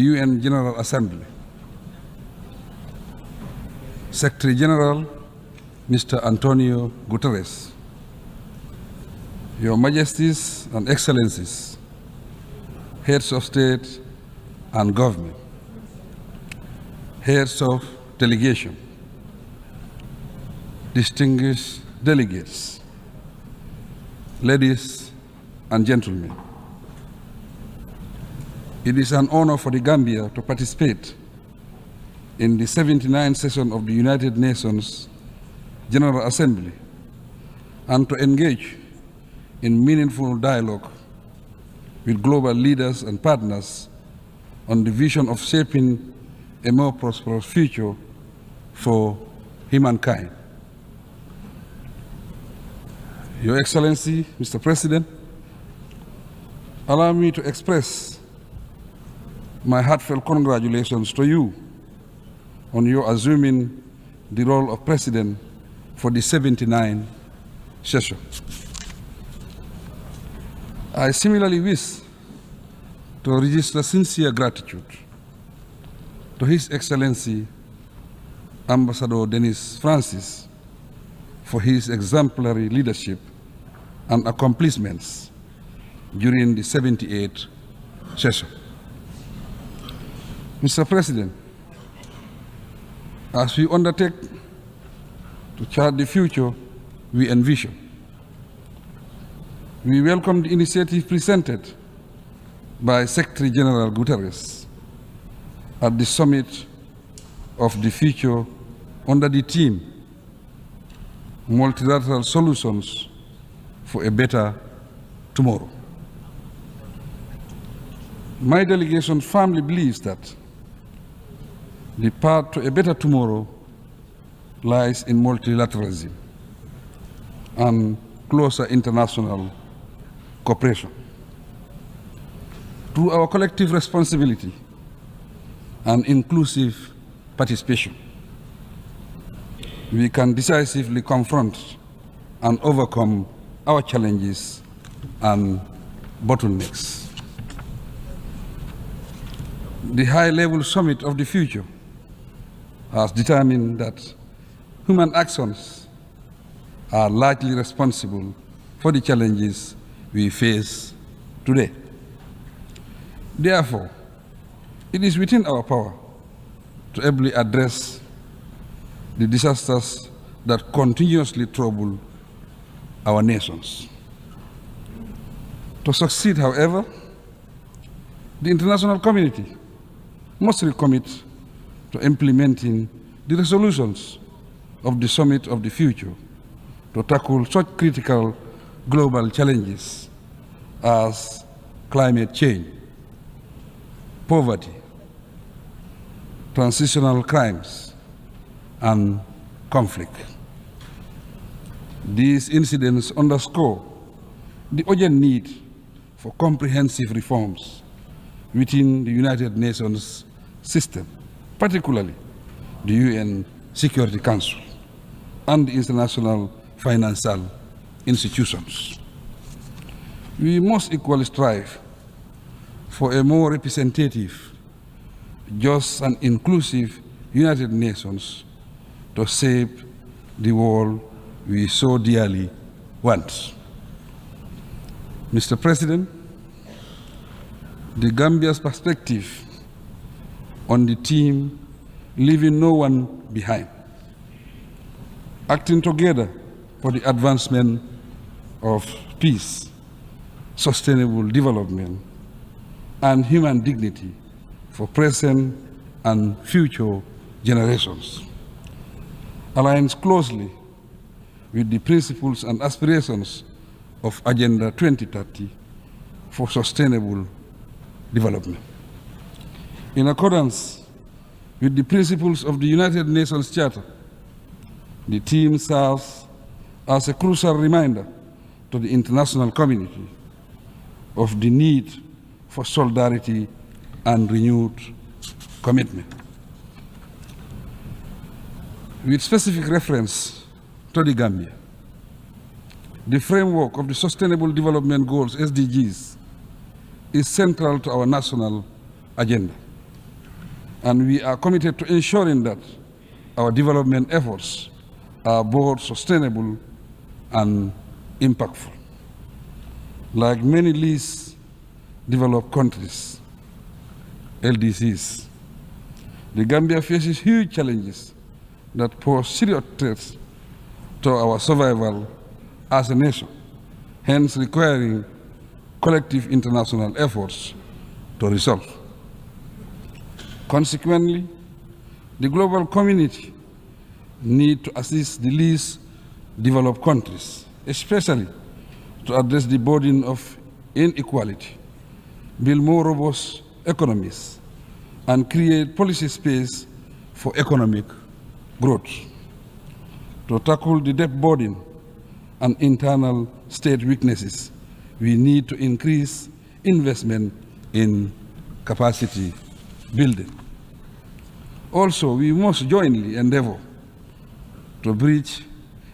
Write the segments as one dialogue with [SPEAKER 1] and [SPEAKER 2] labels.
[SPEAKER 1] UN General Assembly, Secretary General, Mr. Antonio Guterres, Your Majesties and Excellencies, Heads of State and Government, Heads of Delegation, distinguished delegates, ladies and gentlemen. It is an honor for the Gambia to participate in the 79th session of the United Nations General Assembly and to engage in meaningful dialogue with global leaders and partners on the vision of shaping a more prosperous future for humankind. Your Excellency, Mr. President, allow me to express my heartfelt congratulations to you on your assuming the role of President for the 79th session. I similarly wish to register sincere gratitude to His Excellency Ambassador Denis Francis for his exemplary leadership and accomplishments during the 78th session. Mr. President, as we undertake to chart the future we envision, we welcome the initiative presented by Secretary General Guterres at the Summit of the Future under the theme Multilateral Solutions for a Better Tomorrow. My delegation firmly believes that the path to a better tomorrow lies in multilateralism and closer international cooperation. Through our collective responsibility and inclusive participation, we can decisively confront and overcome our challenges and bottlenecks. The high-level summit of the future has determined that human actions are largely responsible for the challenges we face today. Therefore, it is within our power to ably address the disasters that continuously trouble our nations. To succeed, however, the international community must recommit to implementing the resolutions of the Summit of the Future to tackle such critical global challenges as climate change, poverty, transitional crimes, and conflict. These incidents underscore the urgent need for comprehensive reforms within the United Nations system, particularly the UN Security Council and the international financial institutions. We must equally strive for a more representative, just and inclusive United Nations to shape the world we so dearly want. Mr. President, the Gambia's perspective on the theme leaving no one behind, acting together for the advancement of peace, sustainable development, and human dignity for present and future generations, aligns closely with the principles and aspirations of Agenda 2030 for sustainable development. In accordance with the principles of the United Nations Charter, the theme serves as a crucial reminder to the international community of the need for solidarity and renewed commitment. With specific reference to the Gambia, the framework of the Sustainable Development Goals, SDGs, is central to our national agenda. And we are committed to ensuring that our development efforts are both sustainable and impactful. Like many least developed countries, LDCs, the Gambia faces huge challenges that pose serious threats to our survival as a nation, hence requiring collective international efforts to resolve. Consequently, the global community needs to assist the least developed countries, especially to address the burden of inequality, build more robust economies, and create policy space for economic growth. To tackle the debt burden and internal state weaknesses, we need to increase investment in capacity building. Also, we must jointly endeavor to bridge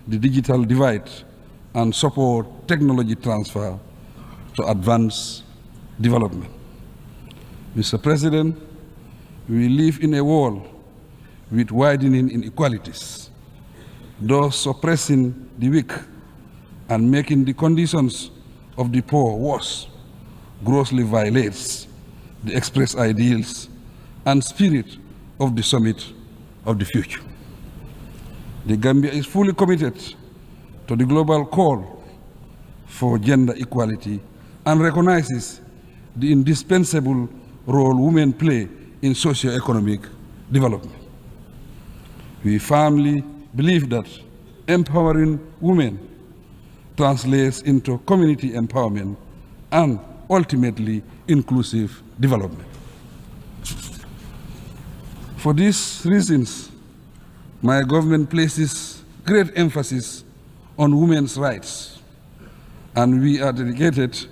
[SPEAKER 1] the digital divide and support technology transfer to advance development. Mr. President, we live in a world with widening inequalities, thus suppressing the weak and making the conditions of the poor worse, grossly violates the expressed ideals and spirit of the summit of the future. The Gambia is fully committed to the global call for gender equality and recognizes the indispensable role women play in socio-economic development. We firmly believe that empowering women translates into community empowerment and ultimately inclusive development. For these reasons, my government places great emphasis on women's rights, and we are dedicated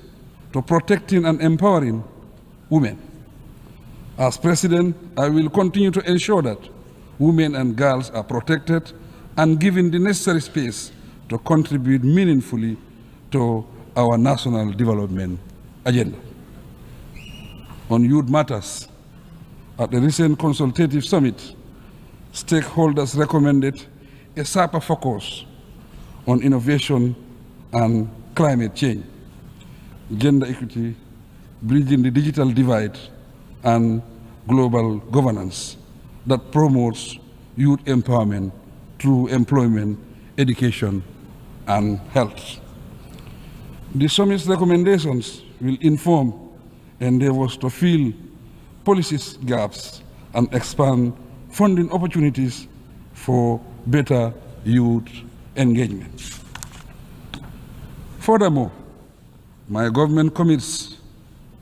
[SPEAKER 1] to protecting and empowering women. As President, I will continue to ensure that women and girls are protected and given the necessary space to contribute meaningfully to our national development agenda. On youth matters, at the recent consultative summit, stakeholders recommended a sharper focus on innovation and climate change, gender equity, bridging the digital divide, and global governance that promotes youth empowerment through employment, education, and health. The summit's recommendations will inform endeavors to fill policy gaps and expand funding opportunities for better youth engagement. Furthermore, my government commits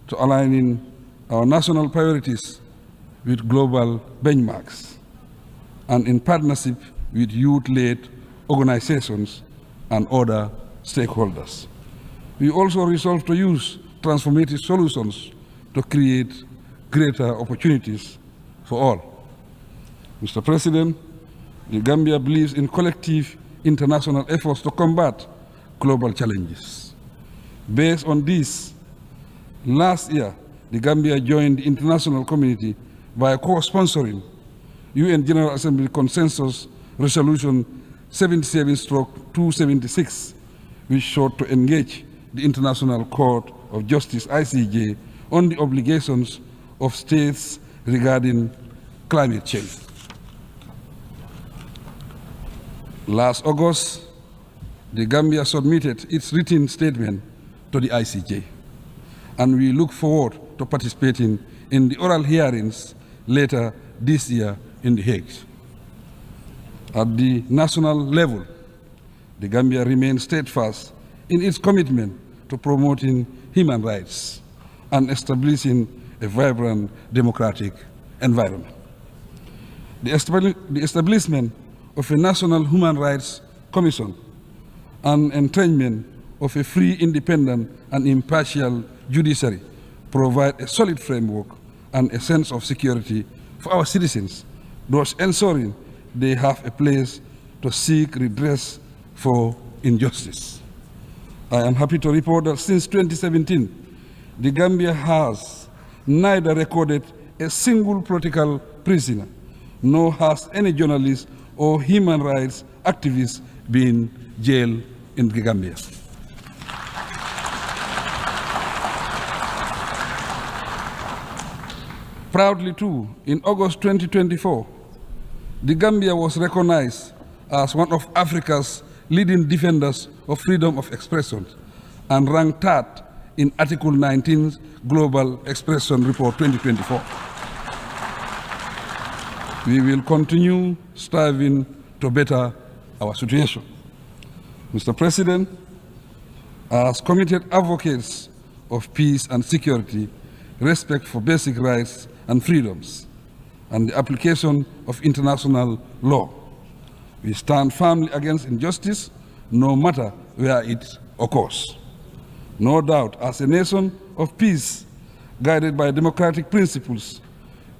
[SPEAKER 1] to aligning our national priorities with global benchmarks and in partnership with youth-led organizations and other stakeholders. We also resolve to use transformative solutions to create greater opportunities for all. Mr. President, the Gambia believes in collective international efforts to combat global challenges. Based on this, last year, the Gambia joined the international community by co-sponsoring UN General Assembly Consensus Resolution 77/276, which sought to engage the International Court of Justice, ICJ, on the obligations of states regarding climate change. Last August, the Gambia submitted its written statement to the ICJ, and we look forward to participating in the oral hearings later this year in The Hague. At the national level, the Gambia remains steadfast in its commitment to promoting human rights and establishing a vibrant democratic environment. The establishment of a National Human Rights Commission and entrenchment of a free, independent, and impartial judiciary provide a solid framework and a sense of security for our citizens, thus ensuring they have a place to seek redress for injustice. I am happy to report that since 2017, the Gambia has neither recorded a single political prisoner, nor has any journalist or human rights activist been jailed in the Gambia. Proudly too, in August 2024, the Gambia was recognized as one of Africa's leading defenders of freedom of expression and ranked third in Article 19's Global Expression Report 2024. We will continue striving to better our situation. Mr. President, as committed advocates of peace and security, respect for basic rights and freedoms, and the application of international law, we stand firmly against injustice, no matter where it occurs. No doubt, as a nation of peace, guided by democratic principles,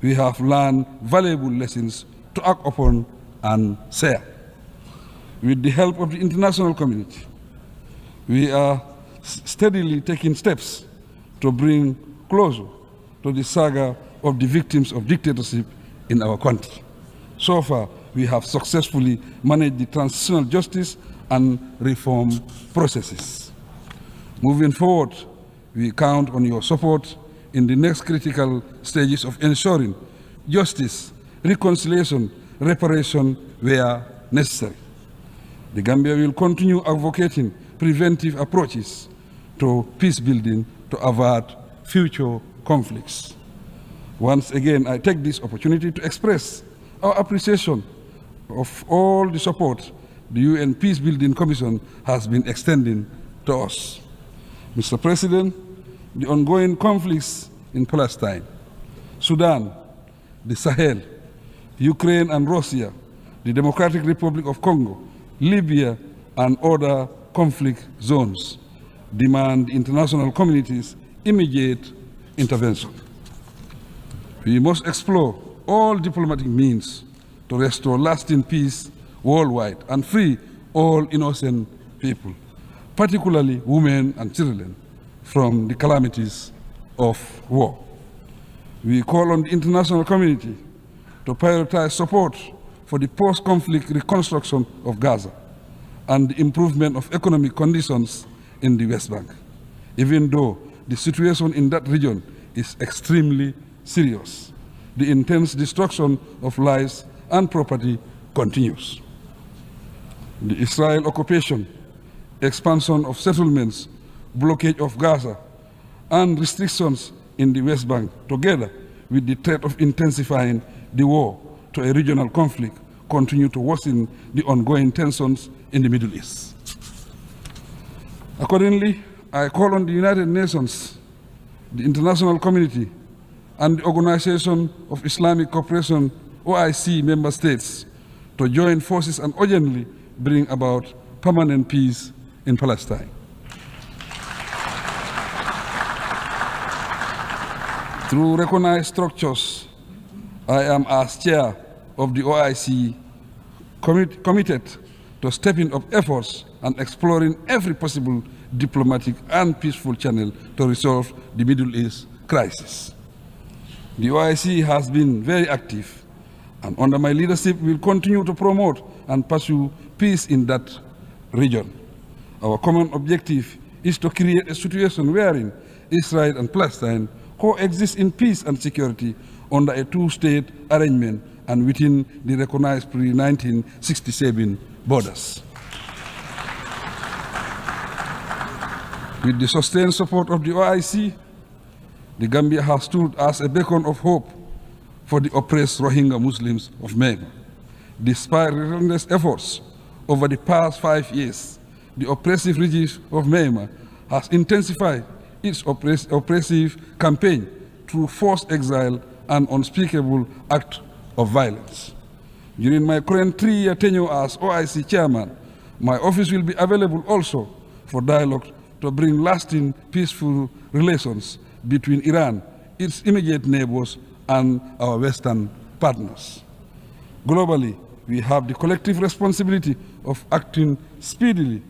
[SPEAKER 1] we have learned valuable lessons to act upon and share. With the help of the international community, we are steadily taking steps to bring closure to the saga of the victims of dictatorship in our country. So far, we have successfully managed the transitional justice and reform processes. Moving forward, we count on your support in the next critical stages of ensuring justice, reconciliation, reparation where necessary. The Gambia will continue advocating preventive approaches to peace building to avert future conflicts. Once again, I take this opportunity to express our appreciation of all the support the UN Peacebuilding Commission has been extending to us. Mr. President, the ongoing conflicts in Palestine, Sudan, the Sahel, Ukraine and Russia, the Democratic Republic of Congo, Libya, and other conflict zones demand the international community's immediate intervention. We must explore all diplomatic means to restore lasting peace worldwide and free all innocent people, particularly women and children, from the calamities of war. We call on the international community to prioritize support for the post-conflict reconstruction of Gaza and the improvement of economic conditions in the West Bank, even though the situation in that region is extremely serious. The intense destruction of lives and property continues. The Israel occupation, expansion of settlements, blockade of Gaza, and restrictions in the West Bank, together with the threat of intensifying the war to a regional conflict, continue to worsen the ongoing tensions in the Middle East. Accordingly, I call on the United Nations, the international community, and the Organization of Islamic Cooperation, OIC member states, to join forces and urgently bring about permanent peace in Palestine. Through recognized structures, I am, as chair of the OIC, committed to stepping up efforts and exploring every possible diplomatic and peaceful channel to resolve the Middle East crisis. The OIC has been very active, and under my leadership will continue to promote and pursue peace in that region. Our common objective is to create a situation wherein Israel and Palestine coexist in peace and security under a two-state arrangement and within the recognized pre-1967 borders. With the sustained support of the OIC, the Gambia has stood as a beacon of hope for the oppressed Rohingya Muslims of Myanmar. Despite relentless efforts over the past 5 years, the oppressive regime of Myanmar has intensified its oppressive campaign through forced exile and unspeakable acts of violence. During my current 3-year tenure as OIC chairman, my office will be available also for dialogue to bring lasting peaceful relations between Iran, its immediate neighbors, and our Western partners. Globally, we have the collective responsibility of acting speedily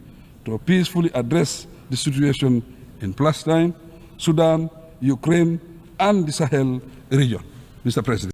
[SPEAKER 1] to peacefully address the situation in Palestine, Sudan, Ukraine, and the Sahel region. Mr. President.